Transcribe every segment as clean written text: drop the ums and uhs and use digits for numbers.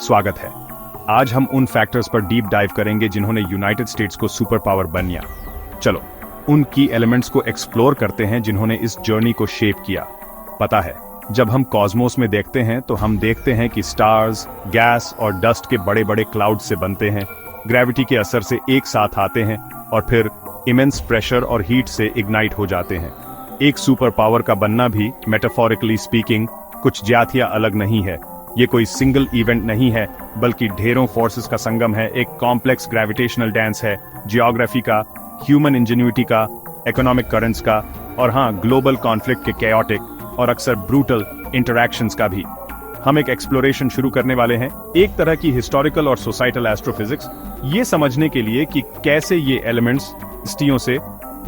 स्वागत है। आज हम उन फैक्टर्स पर डीप डाइव करेंगे जिन्होंने यूनाइटेड स्टेट्स को सुपर पावर बनाया। चलो उन की एलिमेंट्स को एक्सप्लोर करते हैं जिन्होंने इस जर्नी को शेप किया। पता है, जब हम कॉस्मोस में देखते हैं तो हम देखते हैं कि स्टार्स गैस और डस्ट के बड़े बड़े क्लाउड से बनते हैं, ग्रेविटी के असर से एक साथ आते हैं और फिर इमेंस प्रेशर और हीट से इग्नाइट हो जाते हैं। एक सुपर पावर का बनना भी मेटाफोरिकली स्पीकिंग कुछ ज्यादा या अलग नहीं है। ये कोई सिंगल इवेंट नहीं है, बल्कि ढेरों फोर्सेस का संगम है। एक कॉम्प्लेक्स ग्रेविटेशनल डांस है, जियोग्राफी का, ह्यूमन इंजेन्युइटी का, इकोनॉमिक करंट्स का और हाँ, ग्लोबल कॉन्फ्लिक्ट के कैओटिक और अक्सर ब्रूटल इंटरैक्शंस का भी। हम एक एक्सप्लोरेशन शुरू करने वाले हैं, एक तरह की हिस्टोरिकल और सोसाइटल एस्ट्रोफिजिक्स, ये समझने के लिए कि कैसे ये एलिमेंट्स स्टियों से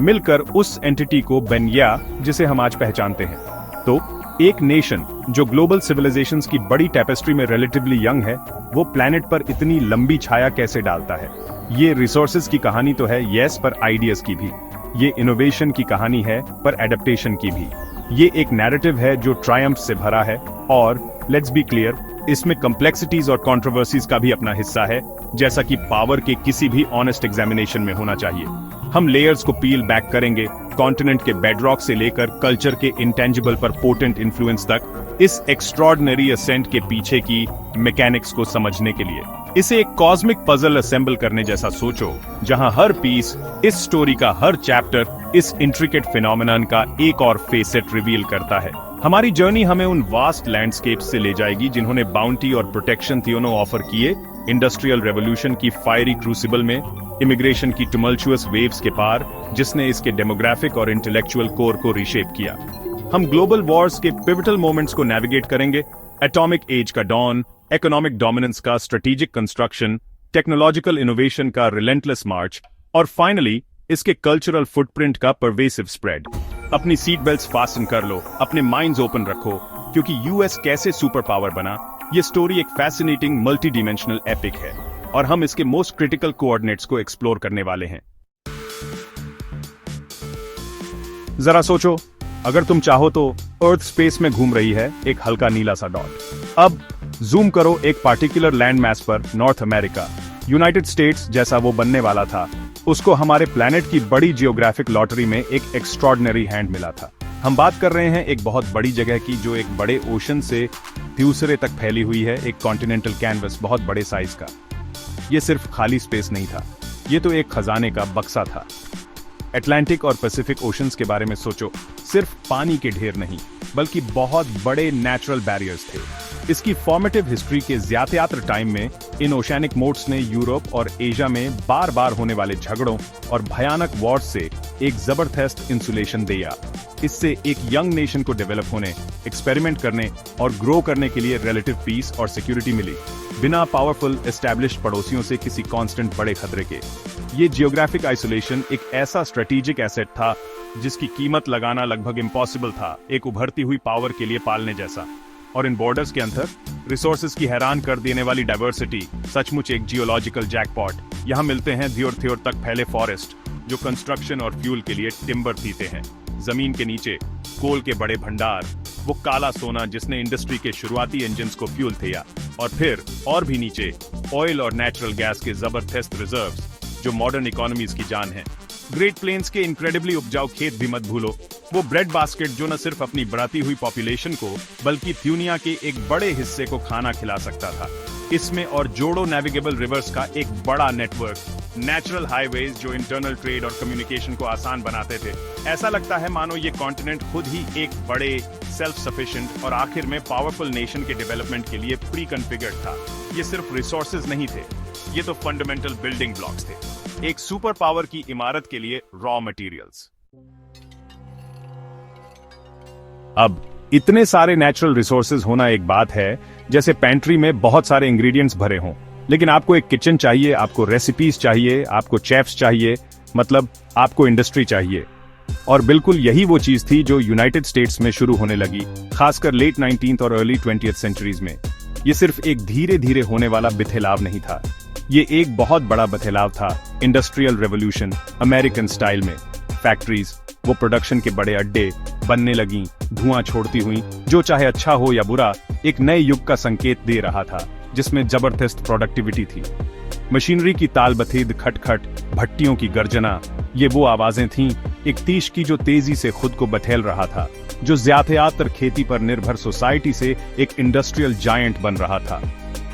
मिलकर उस एंटिटी को बनया जिसे हम आज पहचानते हैं। तो एक नेशन जो ग्लोबल सिविलाइजेशंस की बड़ी टेपेस्ट्री में रिलेटिवली यंग है, वो प्लैनेट पर इतनी लंबी छाया कैसे डालता है? ये रिसोर्सेज की कहानी तो है, यस, पर आइडियाज की भी। ये इनोवेशन की कहानी है, पर एडेप्टेशन की भी। ये एक नैरेटिव है जो ट्रायम्फ से भरा है और लेट्स बी क्लियर, इसमें कॉम्प्लेक्सिटीज और कंट्रोवर्सीज का भी अपना हिस्सा है, जैसा कि पावर के किसी भी ऑनेस्ट एग्जामिनेशन में होना चाहिए। हम लेयर्स को पील बैक करेंगे, कॉन्टिनेंट के बेडरॉक से लेकर कल्चर के इंटेंजिबल पर पोटेंट इन्फ्लुएंस तक, इस एक्स्ट्रॉर्डिनरी असेंट के पीछे की मैकेनिक्स को समझने के लिए। इसे एक कॉस्मिक पजल असेंबल करने जैसा सोचो, जहां हर पीस, इस स्टोरी का हर चैप्टर, इस इंट्रिकेट फिनोमेनन का एक और फेसेट रिवील करता है। हमारी जर्नी हमें उन वास्ट लैंडस्केप्स से ले जाएगी जिन्होंने बाउंटी और प्रोटेक्शन तीनों ऑफर किए, इंडस्ट्रियल रेवोल्यूशन की फायरी क्रूसिबल में, इमिग्रेशन की टुमल्चुअस वेव्स के पार, जिसने इसके डेमोग्राफिक और इंटेलेक्चुअल कोर को रीशेप किया। हम ग्लोबल वॉर्स के पिवटल मोमेंट्स को नेविगेट करेंगे, एटॉमिक एज का डॉन, इकोनॉमिक डोमिनेंस का स्ट्रेटेजिक कंस्ट्रक्शन, टेक्नोलॉजिकल इनोवेशन का रिलेंटलेस मार्च और फाइनली इसके कल्चरल फुटप्रिंट का परवेसिव स्प्रेड। अपनी सीट बेल्ट्स फास्टन कर लो, अपने माइंड्स ओपन रखो, क्योंकि यूएस कैसे सुपर पावर बना, ये स्टोरी एक फैसिनेटिंग मल्टी डिमेंशनल एपिक है और हम इसके मोस्ट क्रिटिकल कोऑर्डिनेट्स को एक्सप्लोर करने वाले हैं। जरा सोचो, अगर तुम चाहो तो अर्थ स्पेस में घूम रही है एक हल्का नीला सा डॉट। अब जूम करो एक पार्टिकुलर लैंड मैस पर, नॉर्थ अमेरिका, यूनाइटेड स्टेट्स जैसा वो बनने वाला था, उसको हमारे प्लैनेट की बड़ी जियोग्राफिक लॉटरी में एक एक्स्ट्रॉर्डिनरी हैंड मिला था। हम बात कर रहे हैं एक बहुत बड़ी जगह की जो एक बड़े ओशन से दूसरे तक फैली हुई है, एक कॉन्टिनेंटल कैनवस बहुत बड़े साइज का। ये सिर्फ खाली स्पेस नहीं था, ये तो एक खजाने का बक्सा था। अटलांटिक और पैसिफिक ओशंस के बारे में सोचो, सिर्फ पानी के ढेर नहीं, बल्कि बहुत बड़े नेचुरल बैरियर्स थे। इसकी फॉर्मेटिव हिस्ट्री के ज्यादातर टाइम में इन ओशैनिक मोड्स ने यूरोप और एशिया में बार बार होने वाले झगड़ों और भयानक वॉर्स से एक जबरदस्त इंसुलेशन दिया। इससे एक यंग नेशन को डेवलप होने, एक्सपेरिमेंट करने और ग्रो करने के लिए रिलेटिव पीस और सिक्योरिटी मिली, बिना पावरफुल एस्टैब्लिश्ड पड़ोसियों से किसी कांस्टेंट बड़े खतरे के। ये जियोग्राफिक आइसोलेशन एक ऐसा स्ट्रेटेजिक एसेट था जिसकी कीमत लगाना लगभग इम्पॉसिबल था, एक उभरती हुई पावर के लिए पालने जैसा। और इन बॉर्डर्स के अंदर रिसोर्सेज की हैरान कर देने वाली डाइवर्सिटी सचमुच एक जियोलॉजिकल जैकपॉट। यहाँ मिलते हैं ध्योर थ्योर तक फैले फॉरेस्ट जो कंस्ट्रक्शन और फ्यूल के लिए टिम्बर पीते हैं, जमीन के नीचे कोल के बड़े भंडार, वो काला सोना जिसने इंडस्ट्री के शुरुआती इंजन्स को फ्यूल दिया, और फिर और भी नीचे ऑयल और नेचुरल गैस के जबरदस्त रिजर्व्स जो मॉडर्न इकोनॉमीज की जान है। ग्रेट प्लेन्स के इनक्रेडिबली उपजाऊ खेत भी मत भूलो, वो ब्रेड बास्केट जो न सिर्फ अपनी बढ़ती हुई पॉपुलेशन को बल्कि दुनिया के एक बड़े हिस्से को खाना खिला सकता था। इसमें और जोड़ो नेविगेबल रिवर्स का एक बड़ा नेटवर्क, नेचुरल हाईवेज जो इंटरनल ट्रेड और कम्युनिकेशन को आसान बनाते थे। ऐसा लगता है मानो ये कॉन्टिनेंट खुद ही एक बड़े सेल्फ सफिशिएंट और आखिर में पावरफुल नेशन के डेवलपमेंट के लिए प्री कॉन्फ़िगर्ड था। ये सिर्फ रिसोर्सेज नहीं थे, ये तो फंडामेंटल बिल्डिंग ब्लॉक्स थे, एक सुपर पावर की इमारत के लिए रॉ मटेरियल्स। अब इतने सारे नेचुरल रिसोर्सेज होना एक बात है, जैसे पेंट्री में बहुत सारे इंग्रेडिएंट्स भरे हों, लेकिन आपको एक किचन चाहिए, आपको रेसिपीज चाहिए, आपको शेफ्स चाहिए, मतलब आपको इंडस्ट्री चाहिए। और बिल्कुल यही वो चीज थी जो यूनाइटेड स्टेट्स में शुरू होने लगी, खासकर लेट 19th और अर्ली 20th सेंचुरीज में। ये सिर्फ एक धीरे धीरे होने वाला बदलाव नहीं था, ये एक बहुत बड़ा बदलाव था। इंडस्ट्रियल रेवोल्यूशन अमेरिकन स्टाइल में, फैक्ट्रीज, वो प्रोडक्शन के बड़े अड्डे बनने लगी, धुआं छोड़ती हुई, जो चाहे अच्छा हो या बुरा एक नए युग का संकेत दे रहा था। जिसमें जबरदस्त प्रोडक्टिविटी थी। मशीनरी की तालबथेद खटखट, भट्टियों की गर्जना, ये वो आवाजें थीं एक तीश की जो तेजी से खुद को बठेल रहा था, जो ज्यादातर खेती पर निर्भर सोसाइटी से एक इंडस्ट्रियल जायंट बन रहा था।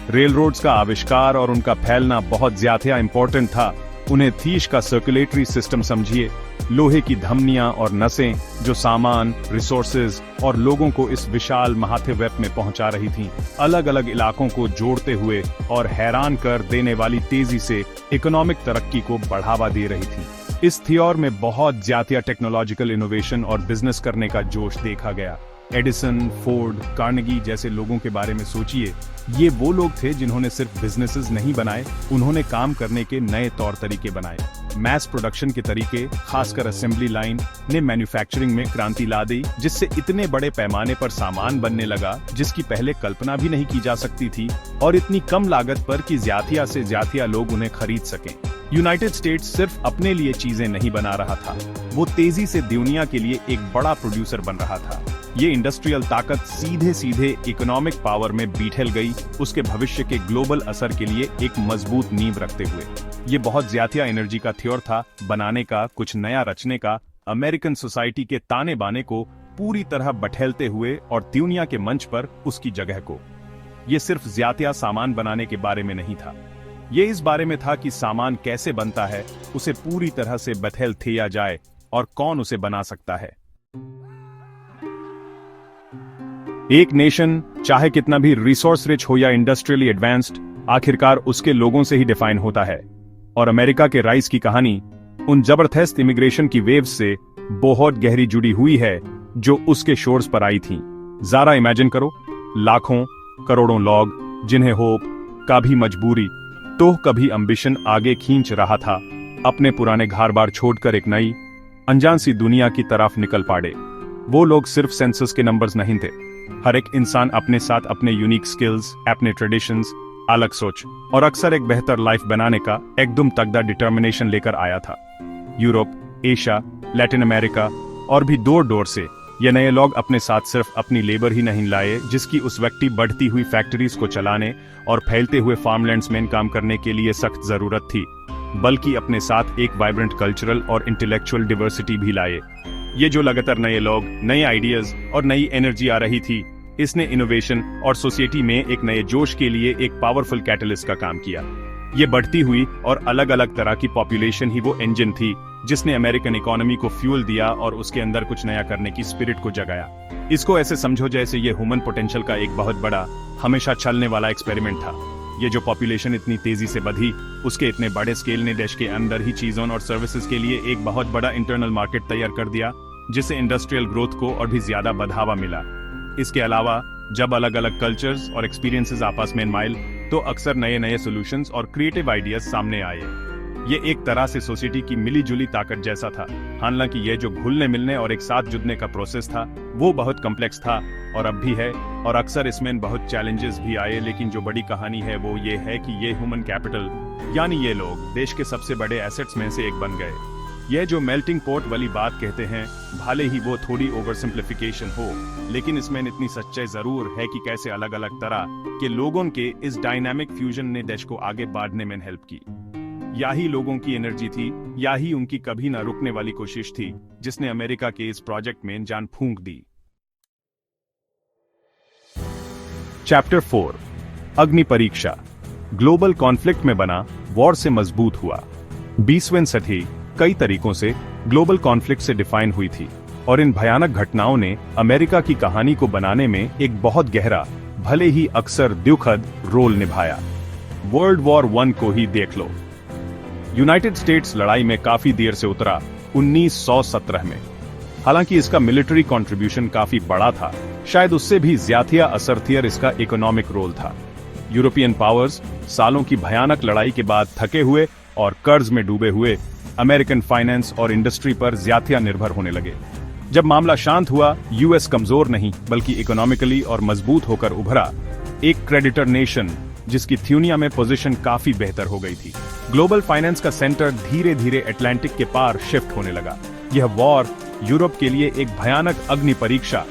रेलरोड्स का आविष्कार और उनका फैलना बहुत ज्यादा इंपॉर्टेंट था। उन्हें थीश का सर्कुलेटरी सिस्टम समझिए, लोहे की धमनियां और नसें जो सामान, रिसोर्सेज और लोगों को इस विशाल महाथे वेब में पहुंचा रही थीं, अलग अलग इलाकों को जोड़ते हुए और हैरान कर देने वाली तेजी से इकोनॉमिक तरक्की को बढ़ावा दे रही थीं। इस थियोर में बहुत ज्यादा टेक्नोलॉजिकल इनोवेशन और बिजनेस करने का जोश देखा गया। एडिसन, फोर्ड, कार्नेगी जैसे लोगों के बारे में सोचिए। ये वो लोग थे जिन्होंने सिर्फ बिजनेसेस नहीं बनाए, उन्होंने काम करने के नए तौर तरीके बनाए। मैस प्रोडक्शन के तरीके, खासकर असेंबली लाइन, ने मैन्युफैक्चरिंग में क्रांति ला दी, जिससे इतने बड़े पैमाने पर सामान बनने लगा जिसकी पहले कल्पना भी नहीं की जा सकती थी, और इतनी कम लागत पर कि ज्यादा से ज्यादा लोग उन्हें खरीद सकें। यूनाइटेड स्टेट्स सिर्फ अपने लिए चीजें नहीं बना रहा था, वो तेजी से दुनिया के लिए एक बड़ा प्रोड्यूसर बन रहा था। ये इंडस्ट्रियल ताकत सीधे सीधे इकोनॉमिक पावर में बिठल गई, उसके भविष्य के ग्लोबल असर के लिए एक मजबूत नींव रखते हुए। ये बहुत ज्यादा एनर्जी का थ्योर था, बनाने का, कुछ नया रचने का, अमेरिकन सोसाइटी के ताने बाने को पूरी तरह बठेलते हुए और दुनिया के मंच पर उसकी जगह को। ये सिर्फ ज्यादा सामान बनाने के बारे में नहीं था, ये इस बारे में था कि सामान कैसे बनता है, उसे पूरी तरह से बठेल दिया जाए और कौन उसे बना सकता है। एक नेशन चाहे कितना भी रिसोर्स रिच हो या इंडस्ट्रियली एडवांस्ड, आखिरकार उसके लोगों से ही डिफाइन होता है। और अमेरिका के राइज की कहानी उन जबरदस्त इमिग्रेशन की वेव्स से बहुत गहरी जुड़ी हुई है जो उसके शोर्स पर आई थी। जरा इमेजिन करो, लाखों करोड़ों लोग जिन्हें होप, कभी मजबूरी तो कभी एम्बिशन आगे खींच रहा था, अपने पुराने घर बार छोड़कर एक नई अनजान सी दुनिया की तरफ निकल पड़े। वो लोग सिर्फ सेंसस के नंबर्स नहीं थे, हर एक इंसान अपने साथ अपने यूनिक स्किल्स, अपने ट्रेडिशंस, अलग सोच और अक्सर एक बेहतर लाइफ बनाने का एकदम तगड़ा डिटर्मिनेशन लेकर आया था। यूरोप, एशिया, लैटिन अमेरिका और भी दूर दूर से ये नए लोग अपने साथ सिर्फ अपनी लेबर ही नहीं लाए, जिसकी उस व्यक्ति बढ़ती हुई फैक्ट्रीज को चलाने और फैलते हुए फार्मलैंड्स में काम करने के लिए सख्त जरूरत थी, बल्कि अपने साथ एक वाइब्रेंट कल्चरल और इंटेलेक्चुअल डिवर्सिटी भी लाए। ये जो लगातार नए लोग, नए आइडियाज और नई एनर्जी आ रही थी, इसने इनोवेशन और सोसाइटी में एक नए जोश के लिए एक पावरफुल कैटलिस्ट का काम किया। ये बढ़ती हुई और अलग अलग तरह की पॉपुलेशन ही वो इंजन थी जिसने अमेरिकन इकोनॉमी को फ्यूल दिया और उसके अंदर कुछ नया करने की स्पिरिट को जगाया। इसको ऐसे समझो जैसे ये ह्यूमन पोटेंशियल का एक बहुत बड़ा, हमेशा चलने वाला एक्सपेरिमेंट था। ये जो पॉपुलेशन इतनी तेजी से बढ़ी, उसके इतने बड़े स्केल ने देश के अंदर ही चीजों और सर्विसेज के लिए एक बहुत बड़ा इंटरनल मार्केट तैयार कर दिया, जिससे इंडस्ट्रियल ग्रोथ को और भी ज्यादा बढ़ावा मिला। इसके अलावा जब अलग अलग कल्चर्स और एक्सपीरियंसेस आपस में माइल, तो अक्सर नए नए सॉल्यूशंस और क्रिएटिव आइडियाज सामने आए। ये एक तरह से सोसाइटी की मिली जुली ताकत जैसा था। हालांकि ये जो घुलने मिलने और एक साथ जुड़ने का प्रोसेस था, वो बहुत कॉम्प्लेक्स था और अब भी है, और अक्सर इसमें बहुत चैलेंजेस भी आए। लेकिन जो बड़ी कहानी है वो ये है कि ये ह्यूमन कैपिटल, यानी ये लोग देश के सबसे बड़े एसेट्स में से एक बन गए। यह जो मेल्टिंग पॉट वाली बात कहते हैं, भले ही वो थोड़ी ओवर सिंप्लीफिकेशन हो, लेकिन इसमें इतनी सच्चाई जरूर है कि कैसे अलग अलग तरह के लोगों के इस डायनामिक फ्यूजन ने देश को आगे बढ़ने में हेल्प की। यही लोगों की एनर्जी थी, यही उनकी कभी ना रुकने वाली कोशिश थी, जिसने अमेरिका के इस प्रोजेक्ट में जान फूंक दी। चैप्टर 4, अग्नि परीक्षा। ग्लोबल कॉन्फ्लिक्ट में बना, वॉर से मजबूत हुआ। 20वीं सदी कई तरीकों से ग्लोबल कॉन्फ्लिक्ट से डिफाइन हुई थी, और इन भयानक घटनाओं ने अमेरिका की कहानी को बनाने में एक बहुत गहरा, भले ही अक्सर दुखद रोल निभाया। वर्ल्ड वॉर 1 को ही देख लो। यूनाइटेड स्टेट्स लड़ाई में काफी देर से उतरा 1917 में। हालांकि इसका मिलिट्री कंट्रीब्यूशन काफी बड़ा था, शायद उससे भी ज्यादा असरथियर इसका इकोनॉमिक रोल था। यूरोपियन पावर्स सालों की भयानक लड़ाई के बाद थके हुए और कर्ज में डूबे हुए अमेरिकन फाइनेंस और इंडस्ट्री पर ज्यादा निर्भर होने लगे। जब मामला शांत हुआ, यूएस कमजोर नहीं बल्कि इकोनॉमिकली और मजबूत होकर उभरा, एक क्रेडिटर नेशन जिसकी दुनिया में पोजीशन काफी बेहतर हो गई थी। ग्लोबल फाइनेंस का सेंटर धीरे धीरे अटलांटिक के पार शिफ्ट होने लगा। यह वॉर यूरोप के लिए एक भयानक अग्नि परीक्षा,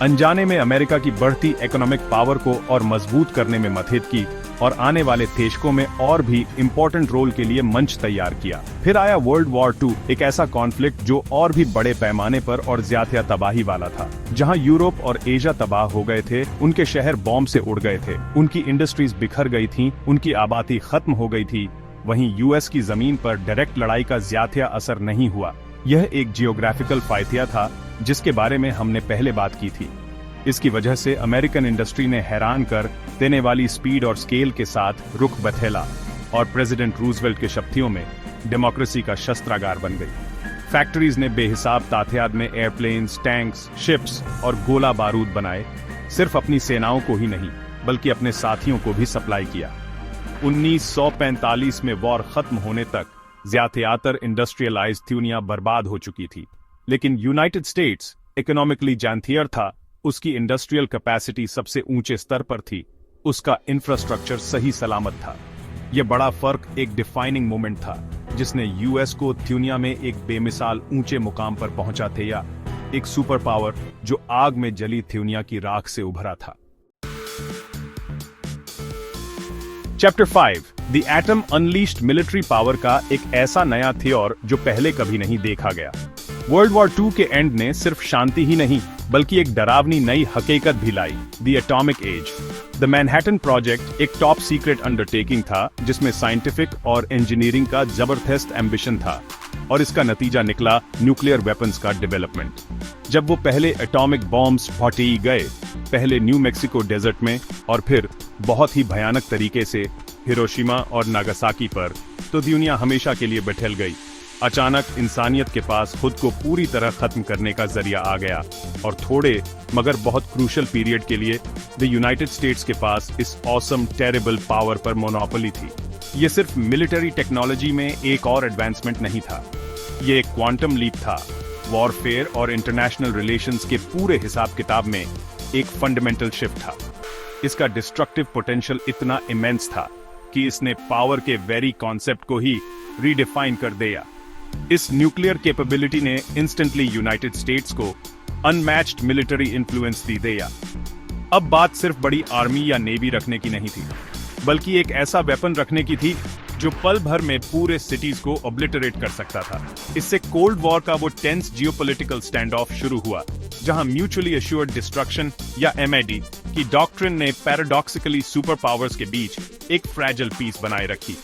अनजाने में अमेरिका की बढ़ती इकोनॉमिक पावर को और मजबूत करने में मदद की, और आने वाले दशकों में और भी इम्पोर्टेंट रोल के लिए मंच तैयार किया। फिर आया वर्ल्ड वॉर 2, एक ऐसा कॉन्फ्लिक्ट जो और भी बड़े पैमाने पर और ज्यादा तबाही वाला था, जहां यूरोप और एशिया तबाह हो गए थे, उनके शहर बॉम्ब से उड़ गए थे, उनकी इंडस्ट्रीज बिखर गई थी, उनकी आबादी खत्म हो गई थी। वहीं यूएस की जमीन पर डायरेक्ट लड़ाई का ज्यादा असर नहीं हुआ। यह एक जियोग्राफिकल फायदा था जिसके बारे में हमने पहले बात की थी। इसकी वजह से अमेरिकन इंडस्ट्री ने हैरान कर देने वाली स्पीड और स्केल के साथ रुख बथेला और प्रेसिडेंट रूजवेल्ट के शब्दों में डेमोक्रेसी का शस्त्रागार बन गई। फैक्ट्रीज ने बेहिसाब तादाद में एयरप्लेन्स, टैंक्स, शिप्स और गोला बारूद बनाए, सिर्फ अपनी सेनाओं को ही नहीं बल्कि अपने साथियों को भी सप्लाई किया। 1945 में वॉर खत्म होने तक ज्यादातर इंडस्ट्रियलाइज्ड दुनिया बर्बाद हो चुकी थी, लेकिन यूनाइटेड स्टेट्स इकोनॉमिकली जानथियर था, उसकी इंडस्ट्रियल कैपेसिटी सबसे ऊंचे स्तर पर थी, उसका इंफ्रास्ट्रक्चर सही सलामत था। यह बड़ा फर्क एक डिफाइनिंग मोमेंट था जिसने यूएस को दुनिया में एक बेमिसाल ऊंचे मुकाम पर पहुंचा थे, या एक सुपर पावर जो आग में जली दुनिया की राख से उभरा था। Chapter 5 the atom unleashed military power का एक ऐसा नया थियोर जो पहले कभी नहीं देखा गया। वर्ल्ड वॉर 2 के एंड ने सिर्फ शांति ही नहीं बल्कि एक डरावनी नई हकीकत भी लाई, the atomic age. The Manhattan project एक टॉप सीक्रेट अंडरटेकिंग था जिसमें साइंटिफिक और इंजीनियरिंग का जबरदस्त एम्बिशन था, और इसका नतीजा निकला न्यूक्लियर वेपन्स का डेवलपमेंट। जब वो पहले एटॉमिक बॉम्ब्स फटे गए, पहले न्यू मेक्सिको डेजर्ट में और फिर बहुत ही भयानक तरीके से हिरोशिमा और नागासाकी पर, तो दुनिया हमेशा के लिए बैठल गई। अचानक इंसानियत के पास खुद को पूरी तरह खत्म करने का जरिया आ गया, और थोड़े मगर बहुत क्रूशल पीरियड के लिए द यूनाइटेड स्टेट्स के पास इस ऑसम टेरेबल पावर पर मोनोपोली थी। ये सिर्फ मिलिट्री टेक्नोलॉजी में एक और एडवांसमेंट नहीं था, ये एक क्वांटम लीप था। वॉरफेयर और इंटरनेशनल रिलेशंस के पूरे हिसाब किताब में एक फंडामेंटल शिफ्ट था। इसका डिस्ट्रक्टिव पोटेंशियल इतना इमेंस था कि इसने पावर के वेरी कॉन्सेप्ट को ही रीडिफाइन कर दिया। इस न्यूक्लियर कैपेबिलिटी ने इंस्टेंटली यूनाइटेड स्टेट्स को अनमैच्ड मिलिट्री इन्फ्लुएंस दी दिया। अब बात सिर्फ बड़ी आर्मी या नेवी रखने की नहीं थी, बल्कि एक ऐसा वेपन रखने की थी जो पल भर में पूरे सिटीज को ऑब्लिटरेट कर सकता था। इससे कोल्ड वॉर का वो टेंस जियोपॉलिटिकल स्टैंड ऑफ शुरू हुआ, जहां म्यूचुअली एश्योर्ड डिस्ट्रक्शन या MAD की डॉक्ट्रिन ने पैराडॉक्सिकली सुपर पावर्स के बीच एक फ्रैजाइल पीस बनाए रखी।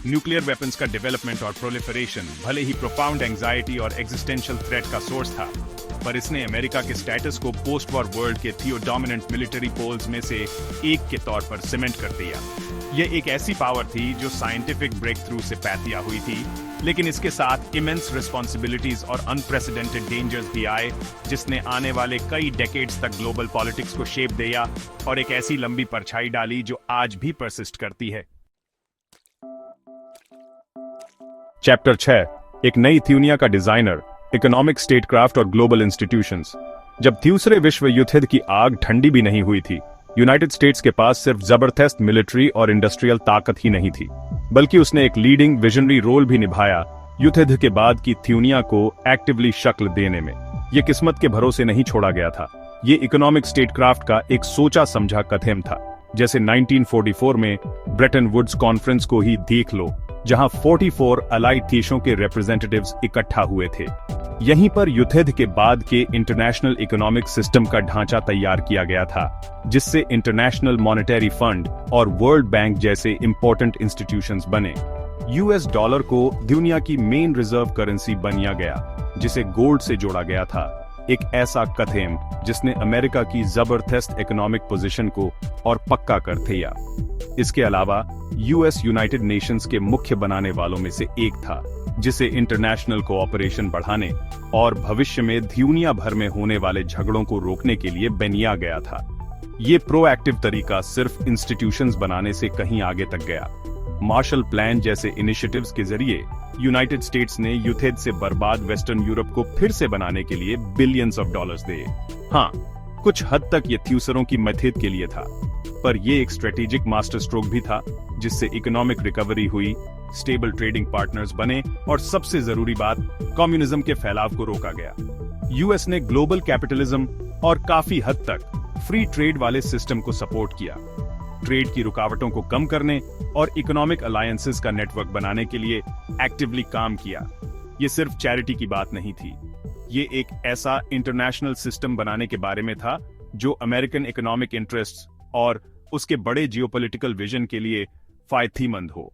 न्यूक्लियर वेपन्स का डेवलपमेंट और प्रोलिफरेशन भले ही प्रोफाउंड एंजाइटी और एग्जिस्टेंशियल थ्रेट का सोर्स था, पर इसने अमेरिका के स्टेटस को पोस्ट वॉर वर्ल्ड के थियो डोमिनेंट मिलिट्री पोल्स में से एक के तौर पर सीमेंट कर दिया। यह एक ऐसी पावर थी जो साइंटिफिक ब्रेक थ्रू से पैदा हुई थी, लेकिन इसके साथ इमेंस रिस्पॉन्सिबिलिटीज और अनप्रेसिडेंटेड डेंजर्स भी आए, जिसने आने वाले कई डेकेड्स तक ग्लोबल पॉलिटिक्स को शेप दिया और एक ऐसी लंबी परछाई डाली जो आज भी परसिस्ट करती है। चैप्टर 6 एक नई दुनिया का डिजाइनर, इकोनॉमिक, स्टेटक्राफ्ट और ग्लोबल इंस्टीट्यूशंस। जब दूसरे विश्व युद्ध की आग ठंडी भी नहीं हुई थी, यूनाइटेड स्टेट्स के पास सिर्फ जबरदस्त मिलिट्री और इंडस्ट्रियल ताकत ही नहीं थी, बल्कि उसने एक लीडिंग विजनरी रोल भी निभाया युद्ध के बाद की दुनिया को एक्टिवली शक्ल देने में। ये किस्मत के भरोसे नहीं छोड़ा गया था, ये इकोनॉमिक स्टेटक्राफ्ट का एक सोचा समझा कथन था। जैसे 1944 में ब्रेटन वुड्स कॉन्फ्रेंस को ही देख लो, जहां 44 अलाइड देशों के रिप्रेजेंटेटिव्स इकट्ठा हुए थे। यहीं पर युद्ध के बाद के इंटरनेशनल इकोनॉमिक सिस्टम का ढांचा तैयार किया गया था, जिससे इंटरनेशनल मॉनेटरी फंड और वर्ल्ड बैंक जैसे इंपॉर्टेंट इंस्टीट्यूशंस बने। US डॉलर को दुनिया की मेन रिजर्व करेंसी बनिया गया, जिसे गोल्ड से जोड़ा गया था। एक ऐसा कथन जिसने अमेरिका की जबरदस्त इकोनॉमिक पोजीशन को और पक्का कर दिया। इसके अलावा US यूनाइटेड नेशंस के मुख्य बनाने वालों में से एक था, जिसे इंटरनेशनल कोऑपरेशन बढ़ाने और भविष्य में दुनिया भर में होने वाले झगड़ों को रोकने के लिए बनाया गया था। ये प्रोएक्टिव तरीका सिर्फ इंस्टीट्यूशंस बनाने से कहीं आगे तक गया। मार्शल प्लान जैसे इनिशिएटिव्स के जरिए यूनाइटेड स्टेट्स ने युद्ध से बर्बाद वेस्टर्न यूरोप को फिर से बनाने के लिए बिलियंस ऑफ डॉलर्स दिए। हाँ, कुछ हद तक ये थ्यूसरों की मदद के लिए था, पर यह एक स्ट्रेटेजिक मास्टर स्ट्रोक भी था, जिससे इकोनॉमिक रिकवरी हुई, स्टेबल ट्रेडिंग पार्टनर्स बने और सबसे जरूरी बात, कम्युनिज्म के फैलाव को रोका गया। US ने ग्लोबल कैपिटलिज्म और काफी हद तक फ्री ट्रेड वाले सिस्टम को सपोर्ट किया। ट्रेड की रुकावटों को कम करने और इकोनॉमिक अलायंसेस का नेटवर्क बनाने के लिए एक्टिवली काम किया। ये सिर्फ चैरिटी की बात नहीं थी, ये एक ऐसा इंटरनेशनल सिस्टम बनाने के बारे में था जो अमेरिकन इकोनॉमिक इंटरेस्ट्स और उसके बड़े जियोपॉलिटिकल विजन के लिए फायदेमंद हो।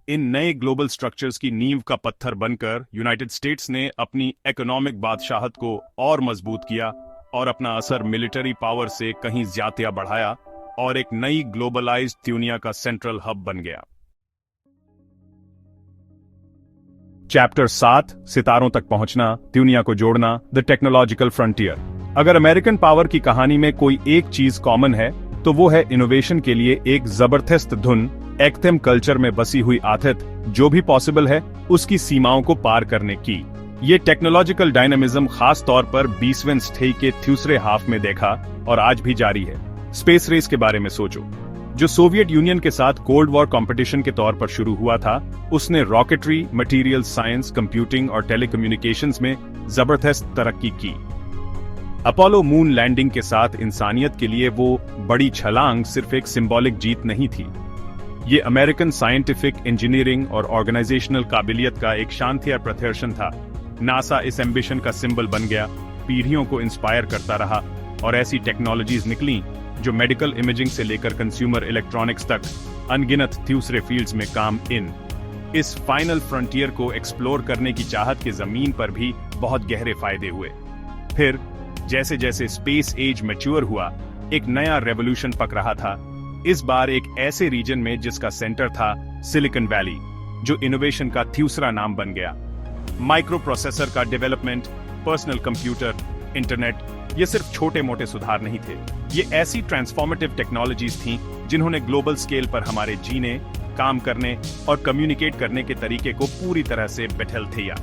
इन नए ग्लोबल स्ट्रक्चर्स की नींव का पत्थर बनकर यूनाइटेड स्टेट्स ने अपनी इकोनॉमिक बादशाहत को और मजबूत किया और अपना असर मिलिट्री पावर से कहीं ज्यादा बढ़ाया और एक नई ग्लोबलाइज्ड दुनिया का सेंट्रल हब बन गया। चैप्टर 7, सितारों तक पहुंचना, दुनिया को जोड़ना, द टेक्नोलॉजिकल फ्रंटियर। अगर अमेरिकन पावर की कहानी में कोई एक चीज कॉमन है तो वो है इनोवेशन के लिए एक जबरदस्त धुन, एक्थम कल्चर में बसी हुई आदत, जो भी पॉसिबल है उसकी सीमाओं को पार करने की। ये टेक्नोलॉजिकल डायनामिज्म खास तौर पर 20वें सदी के दूसरे हाफ में देखा और आज भी जारी है। स्पेस रेस के बारे में सोचो, जो सोवियत यूनियन के साथ कोल्ड वॉर कंपटीशन के तौर पर शुरू हुआ था, उसने रॉकेटरी, मटेरियल साइंस, कंप्यूटिंग और टेलीकम्युनिकेशंस में जबरदस्त तरक्की की। अपोलो मून लैंडिंग के साथ इंसानियत के लिए वो बड़ी छलांग सिर्फ एक सिंबॉलिक जीत नहीं थी, ये अमेरिकन साइंटिफिक, इंजीनियरिंग और ऑर्गेनाइजेशनल काबिलियत का एक शानदार प्रदर्शन था। नासा इस एम्बिशन का सिंबल बन गया, पीढ़ियों को इंस्पायर करता रहा और ऐसी टेक्नोलॉजीज निकली जो मेडिकल इमेजिंग से लेकर कंज्यूमर इलेक्ट्रॉनिक्स तक अनगिनत दूसरे फील्ड्स में काम इन। इस फाइनल फ्रंटियर को एक्सप्लोर करने की चाहत के जमीन पर भी बहुत गहरे फायदे हुए। फिर जैसे जैसे स्पेस एज मैच्योर हुआ, एक नया रेवोल्यूशन पक रहा था, इस बार एक ऐसे रीजन में जिसका सेंटर था सिलिकॉन वैली, जो इनोवेशन का दूसरा नाम बन गया। माइक्रो प्रोसेसर का डेवलपमेंट, पर्सनल कंप्यूटर, इंटरनेट, ये सिर्फ छोटे मोटे सुधार नहीं थे, ये ऐसी ट्रांसफॉर्मेटिव टेक्नोलॉजीज थीं जिन्होंने ग्लोबल स्केल पर हमारे जीने, काम करने और कम्युनिकेट करने के तरीके को पूरी तरह से बदल दिया।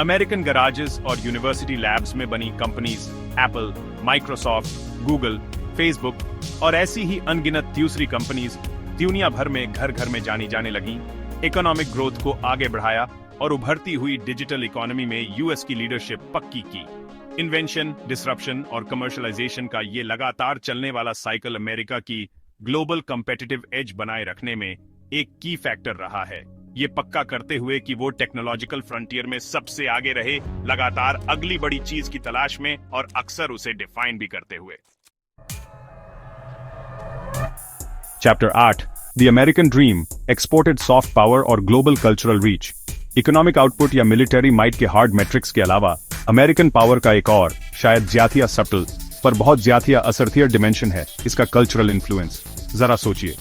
अमेरिकन गराजेस और यूनिवर्सिटी लैब्स में बनी companies Apple, Microsoft, Google, Facebook और ऐसी ही अनगिनत दूसरी कंपनीज दुनिया भर में घर घर में जानी जाने लगी, इकोनॉमिक ग्रोथ को आगे बढ़ाया और उभरती हुई डिजिटल इकोनॉमी में यूएस की लीडरशिप पक्की की। इन्वेंशन, डिसरप्शन और कमर्शियलाइजेशन का ये लगातार चलने वाला साइकिल अमेरिका की ग्लोबल कम्पिटिटिव एज बनाए रखने में एक की फैक्टर रहा है, ये पक्का करते हुए कि वो टेक्नोलॉजिकल फ्रंटियर में सबसे आगे रहे, लगातार अगली बड़ी चीज की तलाश में और अक्सर उसे डिफाइन भी करते हुए। Chapter 8, the American dream, exported soft power और global cultural reach. Economic output या मिलिट्री माइट के हार्ड मैट्रिक्स के अलावा अमेरिकन पावर का एक और, शायद ज्यादा सटल पर बहुत ज्यादा असरथियर डिमेंशन है इसका कल्चरल इन्फ्लुएंस। जरा सोचिए,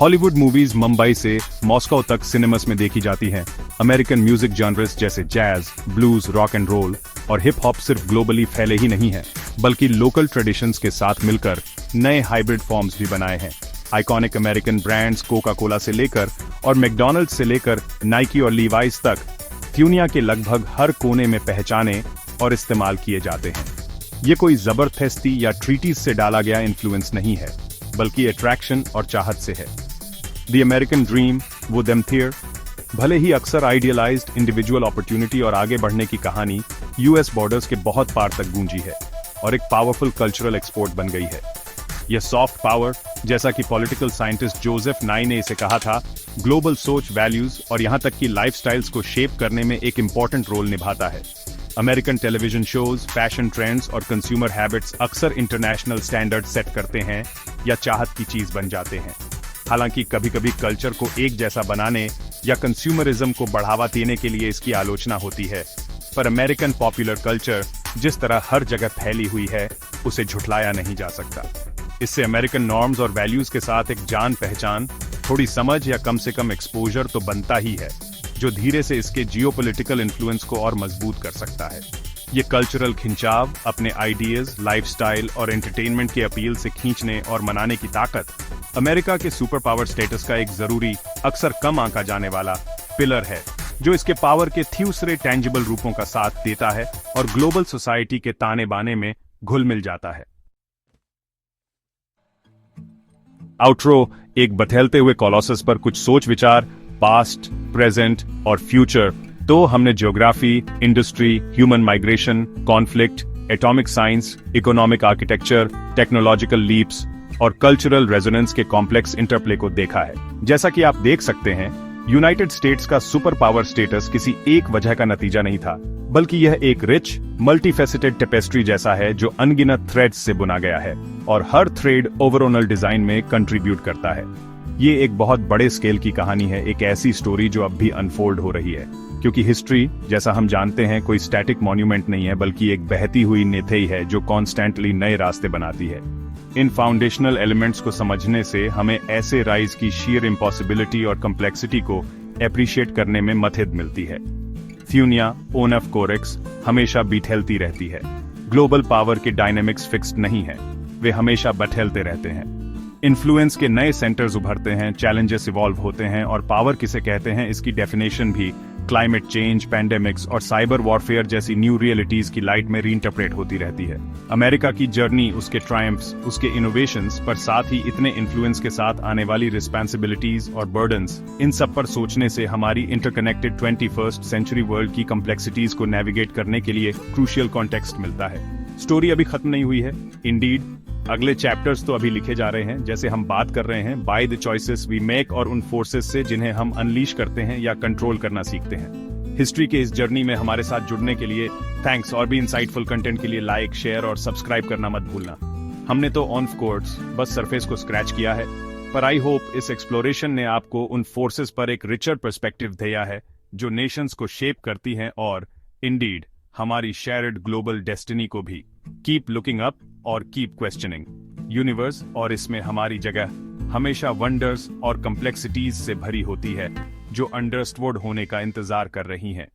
हॉलीवुड मूवीज मुंबई से मॉस्को तक सिनेमास में देखी जाती हैं। अमेरिकन म्यूजिक जॉनर्स जैसे jazz, blues, rock and roll और हिप हॉप सिर्फ ग्लोबली फैले ही नहीं हैं, बल्कि लोकल ट्रेडिशंस के साथ मिलकर नए हाइब्रिड फॉर्म्स भी बनाए हैं। Iconic American brands Coca Cola से लेकर और मैकडॉनल्ड्स से लेकर नाइकी और लीवाइस तक दुनिया के लगभग हर कोने में पहचाने और इस्तेमाल किए जाते हैं। ये कोई जबरदस्ती या ट्रीटीज से डाला गया इन्फ्लुएंस नहीं है, बल्कि अट्रैक्शन और चाहत से है। द अमेरिकन ड्रीम, वो देम थियर, भले ही अक्सर आइडियलाइज्ड इंडिविजुअल अपॉर्चुनिटी और आगे बढ़ने की कहानी यूएस बॉर्डर्स के बहुत पार तक गूंजी है और एक पावरफुल कल्चरल एक्सपोर्ट बन गई है। यह सॉफ्ट पावर, जैसा कि पॉलिटिकल साइंटिस्ट जोसेफ नाई ने इसे कहा था, ग्लोबल सोच, वैल्यूज और यहां तक कि लाइफस्टाइल्स को शेप करने में एक इंपॉर्टेंट रोल निभाता है। American television shows, fashion trends और कंज्यूमर हैबिट्स अक्सर इंटरनेशनल स्टैंडर्ड सेट करते हैं या चाहत की चीज बन जाते हैं। हालांकि कभी कभी कल्चर को एक जैसा बनाने या कंज्यूमरिज्म को बढ़ावा देने के लिए इसकी आलोचना होती है, पर अमेरिकन पॉपुलर कल्चर जिस तरह हर जगह फैली हुई है, उसे झुठलाया नहीं जा सकता। इससे अमेरिकन नॉर्म्स और वैल्यूज के साथ एक जान पहचान, थोड़ी समझ या कम से कम एक्सपोजर तो बनता ही है, जो धीरे से इसके जियोपॉलिटिकल इन्फ्लुएंस को और मजबूत कर सकता है। ये कल्चरल खिंचाव अपने आइडियाज, लाइफस्टाइल और एंटरटेनमेंट के अपील से खींचने और मनाने की ताकत अमेरिका के सुपर पावर स्टेटस का एक जरूरी, अक्सर कम आंका जाने वाला पिलर है, जो इसके पावर के दूसरे टेंजिबल रूपों का साथ देता है और ग्लोबल सोसाइटी के ताने बाने में घुल मिल जाता है। आउट्रो, एक बथेलते हुए कॉलोसस पर कुछ सोच विचार, पास्ट, प्रेजेंट और फ्यूचर। तो हमने geography, industry, human migration, conflict, atomic science, economic architecture, technological leaps, और कल्चरल रेजोनेंस के कॉम्प्लेक्स इंटरप्ले को देखा है। जैसा कि आप देख सकते हैं, यूनाइटेड स्टेट्स का सुपर पावर स्टेटस किसी एक वजह का नतीजा नहीं था, बल्कि यह एक रिच मल्टीफेसेटेड टेपेस्ट्री जैसा है जो अनगिनत थ्रेड्स से बुना गया है और हर थ्रेड ओवरऑल डिजाइन में कंट्रीब्यूट करता है। ये एक बहुत बड़े स्केल की कहानी है, एक ऐसी स्टोरी जो अब भी अनफोल्ड हो रही है, क्योंकि हिस्ट्री, जैसा हम जानते हैं, कोई स्टैटिक मॉन्यूमेंट नहीं है, बल्कि एक बहती हुई नेथई है जो कॉन्स्टेंटली नए रास्ते बनाती है। इन फाउंडेशनल एलिमेंट्स को समझने से हमें ऐसे राइज की शीयर इम्पॉसिबिलिटी और कम्प्लेक्सिटी को एप्रिशिएट करने में मदद मिलती है। फ्यूनिया ओनफ कोरेक्स हमेशा बिठेलती रहती है। ग्लोबल पावर के डायनेमिक्स फिक्स्ड नहीं है, वे हमेशा बठेलते रहते हैं। इन्फ्लुएंस के नए सेंटर्स उभरते हैं, चैलेंजेस इवॉल्व होते हैं, और पावर किसे कहते हैं इसकी डेफिनेशन भी क्लाइमेट चेंज, पैंडेमिक्स और साइबर वॉरफेयर जैसी न्यू रियलिटीज की लाइट में रीइंटरप्रेट होती रहती है। अमेरिका की जर्नी, उसके ट्रायम्फ्स, उसके इनोवेशंस, पर साथ ही इतने इन्फ्लुएंस के साथ आने वाली रिस्पॉन्सिबिलिटीज और बर्डन्स, इन सब पर सोचने से हमारी इंटरकनेक्टेड 21st सेंचुरी वर्ल्ड की कॉम्प्लेक्सिटीज को नेविगेट करने के लिए क्रूशियल कॉन्टेक्स्ट मिलता है। स्टोरी अभी खत्म नहीं हुई है, इंडीड अगले चैप्टर्स तो अभी लिखे जा रहे हैं। जैसे हम बात कर रहे हैं by the choices we make और उन फोर्सेस से जिन्हें हम अनलीश करते हैं या कंट्रोल करना सीखते हैं। हिस्ट्री के इस जर्नी में हमारे साथ जुड़ने के लिए थैंक्स, और भी इंसाइटफुल कंटेंट के लिए लाइक, शेयर और सब्सक्राइब करना मत भूलना। हमने तो ऑन कोर्स बस सरफेस को स्क्रैच किया है, पर आई होप इस एक्सप्लोरेशन ने आपको उन फोर्सेस पर एक रिचर पर्सपेक्टिव दिया है जो नेशंस को शेप करती हैं और इंडीड हमारी शेयर्ड ग्लोबल डेस्टिनी को भी। कीप लुकिंग अप और कीप क्वेश्चनिंग यूनिवर्स, और इसमें हमारी जगह हमेशा वंडर्स और कम्प्लेक्सिटीज से भरी होती है जो अंडरस्टूड होने का इंतजार कर रही हैं।